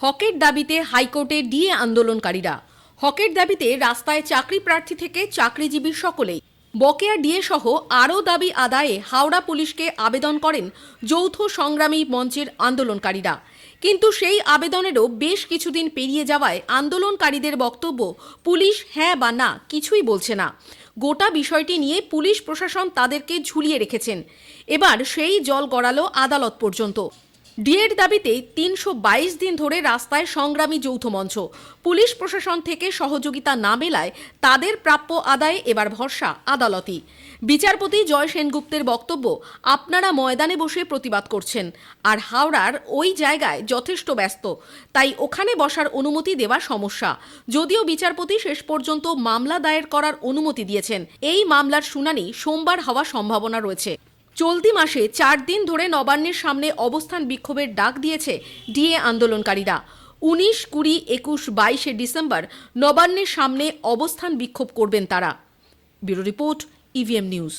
হকের দাবিতে হাইকোর্টে ডিএ আন্দোলনকারীরা। হকের দাবিতে রাস্তায় চাকরি প্রার্থী থেকে চাকরিজীবী সকলেই। বকেয়া ডিএ সহ আরও দাবি আদায়ে হাওড়া পুলিশকে আবেদন করেন যৌথ সংগ্রামী মঞ্চের আন্দোলনকারীরা। কিন্তু সেই আবেদনেরও বেশ কিছুদিন পেরিয়ে যাওয়ায় আন্দোলনকারীদের বক্তব্য, পুলিশ হ্যাঁ বা না কিছুই বলছে না। গোটা বিষয়টি নিয়ে পুলিশ প্রশাসন তাদেরকে ঝুলিয়ে রেখেছেন। এবার সেই জল গড়ালো আদালত পর্যন্ত। ডিএর দাবিতে ৩২২ দিন ধরে রাস্তায় সংগ্রামী যৌথ মঞ্চ। পুলিশ প্রশাসন থেকে সহযোগিতা না মেলায় তাদের প্রাপ্য আদায়ে এবার ভরসা আদালতই। বিচারপতি জয় সেনগুপ্তের বক্তব্য, আপনারা ময়দানে বসে প্রতিবাদ করছেন, আর হাওড়ার ওই জায়গায় যথেষ্ট ব্যস্ত, তাই ওখানে বসার অনুমতি দেওয়া সমস্যা। যদিও বিচারপতি শেষ পর্যন্ত মামলা দায়ের করার অনুমতি দিয়েছেন, এই মামলার শুনানি সোমবার হওয়ার সম্ভাবনা রয়েছে। চলতি মাসে 4 দিন ধরে নবান্নের সামনে অবস্থান বিক্ষোভের ডাক দিয়েছে ডিএ আন্দোলনকারীরা। 19, 20, 21, 22 ডিসেম্বর নবান্নের সামনে অবস্থান বিক্ষোভ করবেন তারা। Bureau report, EVM news.